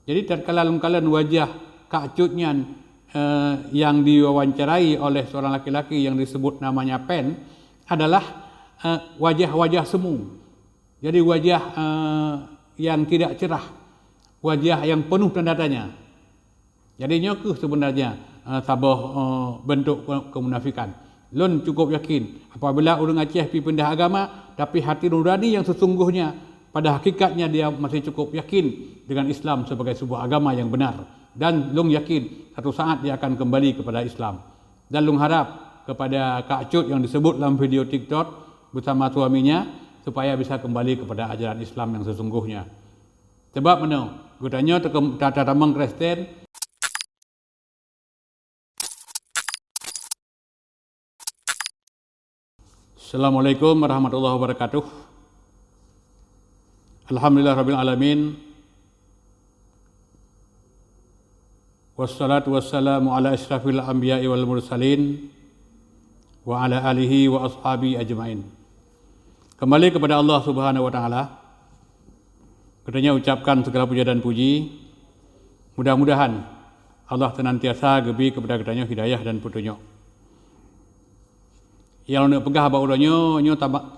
Jadi tatkala lengkalan wajah Kak Cut Nyan yang diwawancarai oleh seorang laki-laki yang disebut namanya Pen adalah wajah-wajah semu. Jadi wajah yang tidak cerah, wajah yang penuh tanda tanya. Jadi nyokuh sebenarnya sabah bentuk kemunafikan. Lun cukup yakin apabila orang Aceh pi pindah agama, tapi hati nurani yang sesungguhnya pada hakikatnya dia masih cukup yakin dengan Islam sebagai sebuah agama yang benar, dan lung yakin satu saat dia akan kembali kepada Islam. Dan lung harap kepada Kak Cut yang disebut dalam video TikTok bersama suaminya supaya bisa kembali kepada ajaran Islam yang sesungguhnya. Sebab mana? Gutanya tata tamang Kristen. Assalamualaikum warahmatullahi wabarakatuh. Alhamdulillah rabbil alamin. Wassalatu wassalamu ala asyrafil anbiya'i wal mursalin wa ala alihi wa ashabi ajmain. Kembali kepada Allah Subhanahu wa taala. Katanya ucapkan segala puja dan puji. Mudah-mudahan Allah senantiasa gebi kepada katanya hidayah dan petunjuk. Yang nak pegah baulanya nyo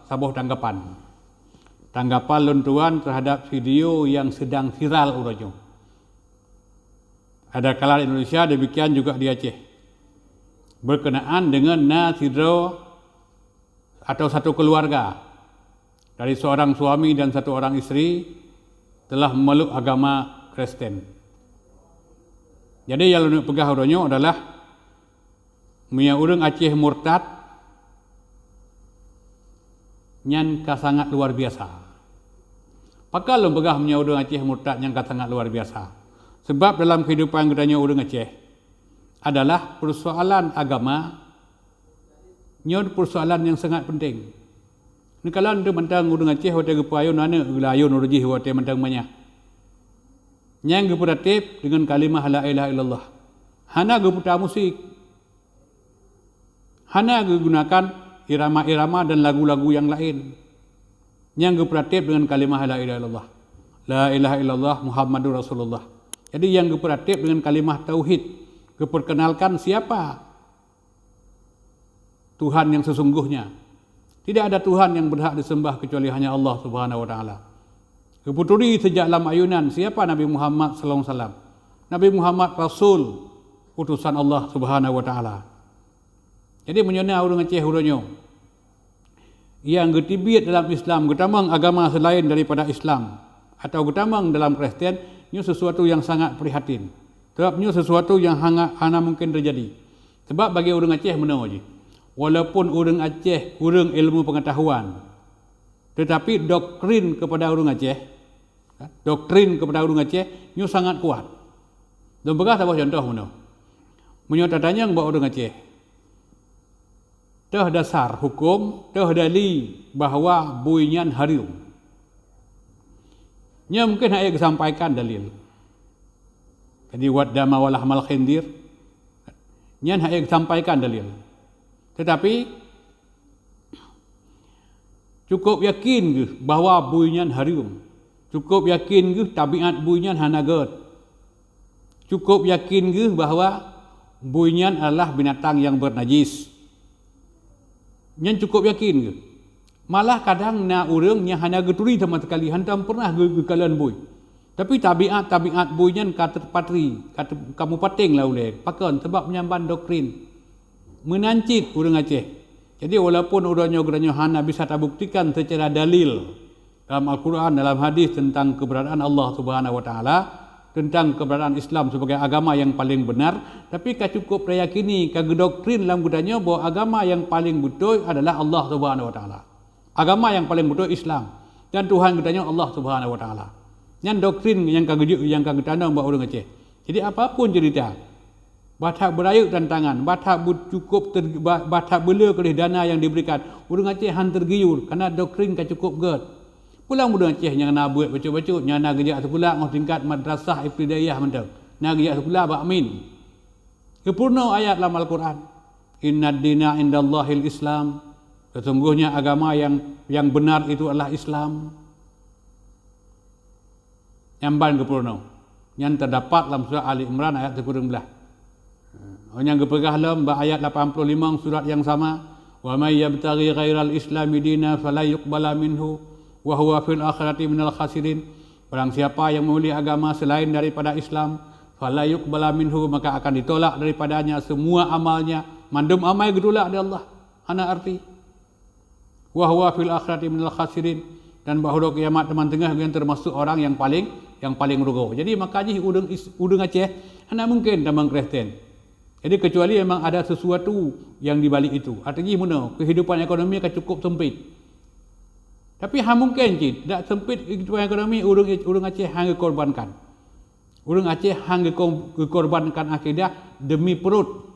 sabuh tanggapan. Tanggapan luntuan terhadap video yang sedang viral urangnya. Ada kalangan Indonesia, demikian juga di Aceh. Berkenaan dengan nasidro atau satu keluarga dari seorang suami dan satu orang istri telah memeluk agama Kristen. Jadi yang nak pegah urangnya adalah punya orang Aceh murtad nyan ka sangat luar biasa. Pakal lo begah punya orang Aceh murtad yang ka sangat luar biasa. Sebab dalam kehidupan katanya orang Aceh adalah persoalan agama nyon persoalan yang sangat penting. Ni kalau anda mentang orang Aceh wate gepayon ana gelayun urji wate mentang banyak. Yang gepuratip dengan kalimah la ilaha illallah. Hana geputar musik. Hana gunakan irama-irama dan lagu-lagu yang lain yang gepratip dengan kalimah la ilaha illallah. La ilaha illallah Muhammadur Rasulullah. Jadi yang gepratip dengan kalimah tauhid, geperkenalkan siapa Tuhan yang sesungguhnya. Tidak ada Tuhan yang berhak disembah kecuali hanya Allah Subhanahu wa taala. Keputuri sejak lama ayunan siapa Nabi Muhammad sallallahu alaihi wasallam. Nabi Muhammad Rasul utusan Allah Subhanahu wa taala. Jadi menyona orang Aceh urangnya yang getibit dalam Islam, getamang agama selain daripada Islam atau getamang dalam Kristen, ini sesuatu yang sangat prihatin. Sebab ini sesuatu yang hana mungkin terjadi. Sebab bagi orang Aceh mana je, walaupun orang Aceh kurang ilmu pengetahuan, tetapi doktrin kepada orang Aceh, ini sangat kuat. Dan bekas apa contoh mana? Menyatakannya buat orang Aceh. Dah dasar hukum, dah dalil bahawa buinyan harium. Nya mungkin saya sampaikan dalil. Jadi wad dama walah mal khindir. Nya saya sampaikan dalil. Tetapi cukup yakin ke bahawa buinyan harium. Cukup yakin ke tabiat buinyan hanagat. Cukup yakin ke bahawa buinyan adalah binatang yang bernajis. Yang cukup yakin ke? Malah kadang na orang yang hanya geturi sama sekali hantam pernah ke kalan bui. Tapi tabiat buinya kata patri, kata kamu pating lah oleh pakan sebab menyamban doktrin menancit orang Aceh. Jadi walaupun orangnya hana bisa terbuktikan secara dalil dalam Al-Quran, dalam hadis tentang keberadaan Allah Subhanahu wa taala, tentang keberadaan Islam sebagai agama yang paling benar, tapi ka cukup meyakini ka doktrin dalam gudanya bahawa agama yang paling betul adalah Allah Subhanahu wa taala. Agama yang paling betul Islam dan Tuhan gudanya Allah Subhanahu wa taala. Yang doktrin yang ka gudana buat orang Aceh. Jadi apapun cerita, batak berayuk tantangan, batak cukup batak bela kelih dana yang diberikan, orang Aceh han tergiur kerana doktrin ka cukup ged. Pulang muda Aceh yang nak buat baca-baca, yang nak kerja sekolah ngah tingkat madrasah ibtidaiyah mentang. Nak kerja sekolah bakmin. Kepurna ayat dalam Al-Quran. Innad dina indallahil Islam. Sesungguhnya agama yang benar itu adalah Islam. Nyamban kepurna. yang terdapat dalam surah Ali Imran ayat 19. Yang berpegang dalam ayat 85 surat yang sama, wa may yabtaghi ghairal islami dina fala yuqbala minhu wa huwa fil akhirati minal khasirin. Barang siapa yang memilih agama selain daripada Islam, fala yuqbala minhu, maka akan ditolak daripadanya semua amalnya. Mandum amal ditolak oleh Allah. Ana arti wa huwa fil akhirati minal khasirin, dan bahawa kiamat teman tengah yang termasuk orang yang paling rugi. Jadi makanya udang Aceh ana mungkin tamang Kristen. Jadi kecuali memang ada sesuatu yang di balik itu. Artinya mana kehidupan ekonomi akan cukup sempit. Tapi mungkin tak sempit kehidupan ekonomi urang Aceh hang korbankan. Urang Aceh hang korbankan akidah demi perut.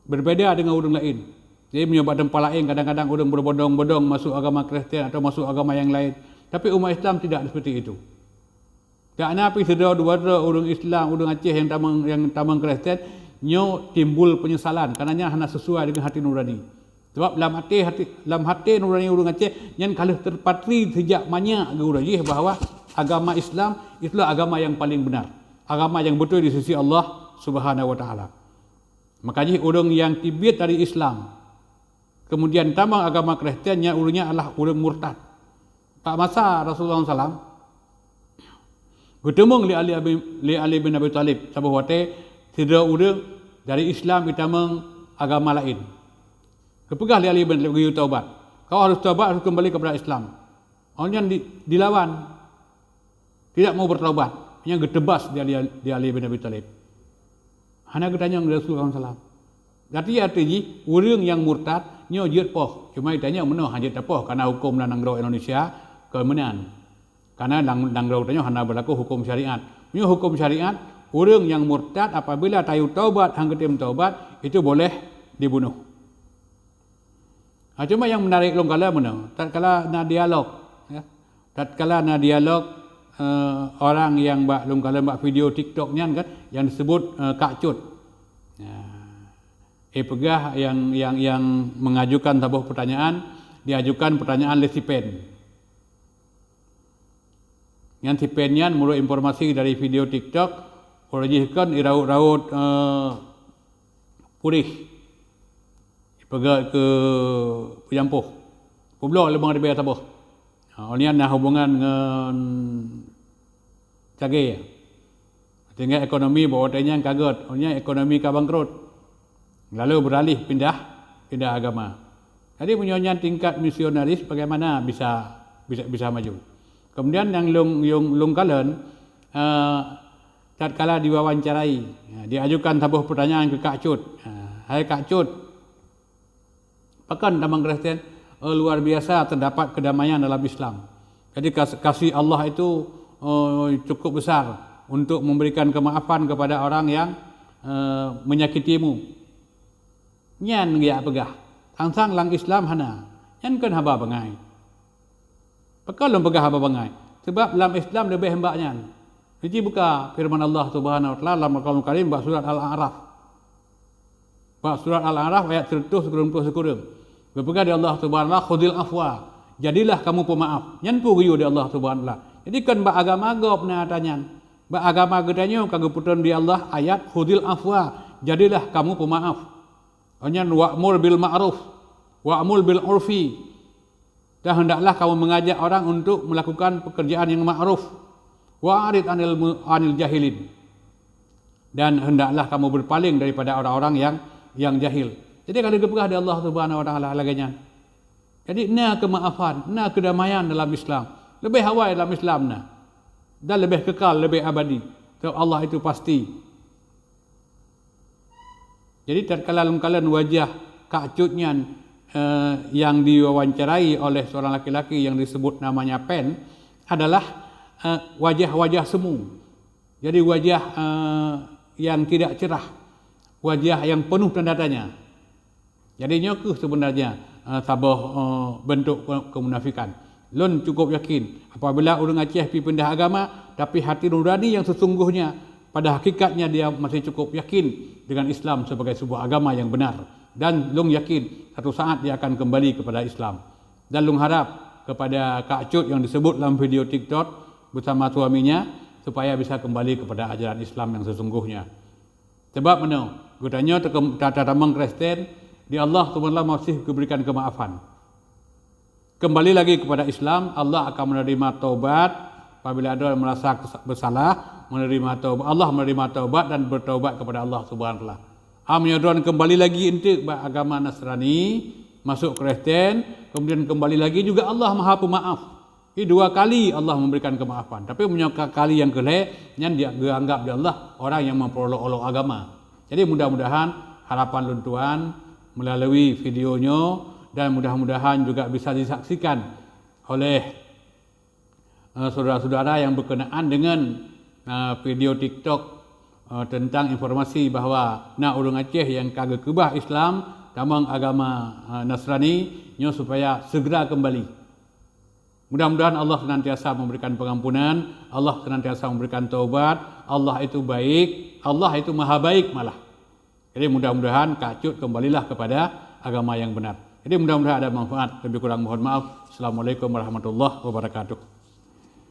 Berbeza dengan urang lain. Jadi menyobat tempat lain kadang-kadang urang berbodong-bodong masuk agama Kristen atau masuk agama yang lain. Tapi umat Islam tidak seperti itu. Tak napi sedara-dua urang Islam, urang Aceh yang tamang Kristen nyo timbul penyesalan karenanya hanya sesuai dengan hati nurani. Sebab dalam hati nurani urang Aceh yang kalau terpatri sejak banyak urang bahawa agama Islam itulah agama yang paling benar, agama yang betul di sisi Allah Subhanahu wa taala. Makanya urang yang tibit dari Islam kemudian tambah agama Kristennya urangnya adalah urang murtad. Tak masa Rasulullah SAW bertemu li Ali bin Abi Talib sabah wate tidak urang dari Islam kita agama lain. Kepegah li Ali bin Abi Talib taubat. Kau harus taubat, harus kembali kepada Islam. Orang dilawan, tidak mau bertaubat, hanya getebas di Ali bin Abi Talib. Hanya ketanya Rasulullah SAW. Jadi artinya orang yang murtad nyo jiat poh. Cuma ditanya mana hajat poh karena hukum dan nanggro Indonesia kemenan. Karena nanggro tanya hanya berlaku hukum syariat. Punya hukum syariat, orang yang murtad apabila tayu taubat hang ketim taubat itu boleh dibunuh. Cuma yang menarik longkala mana? Tatkala na dialog, ya. Tatkala na dialog orang yang bak longkala bak video TikToknya kan yang disebut Kak Cut. Pegah yang mengajukan sebuah pertanyaan, diajukan pertanyaan lesipen. Yang sipennya menurut informasi dari video TikTok orangkan iraut-raut purih. Pegah ke Pujampuh. Publok lebang di Sabah. Orangnya nak hubungan dengan cagai. Sehingga ekonomi bawa tanya kaget, orangnya ekonomi ka bangkrut. Lalu beralih pindah agama. Jadi punya tingkat misionaris bagaimana bisa maju. Kemudian yang lungkalan tatkala diwawancarai, diajukan sebuah pertanyaan ke Kak Cut. Hai Kak Cut, pekan tamang Kristen luar biasa terdapat kedamaian dalam Islam. Jadi kasih Allah itu cukup besar untuk memberikan kemaafan kepada orang yang menyakitimu. Nyan dia pegah. Tangsang lang Islam hana. Nyan kan haba bangai. Pekal lom pegah haba bangai. Sebab dalam Islam lebih hembak nyan. Jadi buka firman Allah Subhanahu wa taala dalam Al-Qur'an Karim bab surat Al-A'raf. Bab surat Al-A'raf ayat 190 sekurang. Berpegang di Allah Subhanahu wa taala khudil afwa. Jadilah kamu pemaaf. Nyan pu guyu di Allah Subhanahu wa taala. Jadi kan bab agama gop na tanyan. Bab agama gedanya kagak putun di Allah ayat khudil afwa. Jadilah kamu pemaaf. Hanya wa'mur bil ma'ruf wa'mul bil urfi. Dan hendaklah kamu mengajak orang untuk melakukan pekerjaan yang ma'ruf. Wa'arid anil jahilin. Dan hendaklah kamu berpaling daripada orang-orang yang jahil. Jadi kalau kepegah di Allah Subhanahu wa taala laganya. Jadi na kemaafan, na kedamaian dalam Islam. Lebih hawai dalam Islam na. Dan lebih kekal, lebih abadi. Sebab Allah itu pasti. Jadi tatkala kalian wajah Kak Cutnya yang diwawancarai oleh seorang laki-laki yang disebut namanya Pen adalah wajah-wajah semu. Jadi wajah yang tidak cerah, wajah yang penuh tanda tanya. Jadi nyokuh sebenarnya sabah bentuk kemunafikan. Lun cukup yakin apabila orang Aceh pi pindah agama tapi hati nurani yang sesungguhnya pada hakikatnya dia masih cukup yakin dengan Islam sebagai sebuah agama yang benar. Dan Lung yakin satu saat dia akan kembali kepada Islam. Dan Lung harap kepada Kak Cut yang disebut dalam video TikTok bersama suaminya, supaya bisa kembali kepada ajaran Islam yang sesungguhnya. Sebab mana? Gutanya tatamang Kristen di Allah Subhanahu masih diberikan kemaafan. Kembali lagi kepada Islam, Allah akan menerima taubat apabila ada yang merasa bersalah, menerima taubat. Allah menerima taubat dan bertaubat kepada Allah Subhanahu wa taala. Menyodorkan kembali lagi untuk agama Nasrani, masuk Kristen, kemudian kembali lagi juga Allah Maha Pemaaf. Ini 2 kali Allah memberikan kemaafan. Tapi kali yang kelih yang dianggap di Allah orang yang memperolok-olok agama. Jadi mudah-mudahan harapan luntuan melalui videonya dan mudah-mudahan juga bisa disaksikan oleh saudara-saudara yang berkenaan dengan video TikTok tentang informasi bahawa nak orang Aceh yang kagak kebah Islam tamang agama Nasrani nya supaya segera kembali. Mudah-mudahan Allah senantiasa memberikan pengampunan, Allah senantiasa memberikan taubat, Allah itu baik, Allah itu maha baik malah. Jadi mudah-mudahan kacut kembalilah kepada agama yang benar. Jadi mudah-mudahan ada manfaat. Lebih kurang mohon maaf. Assalamualaikum warahmatullahi wabarakatuh.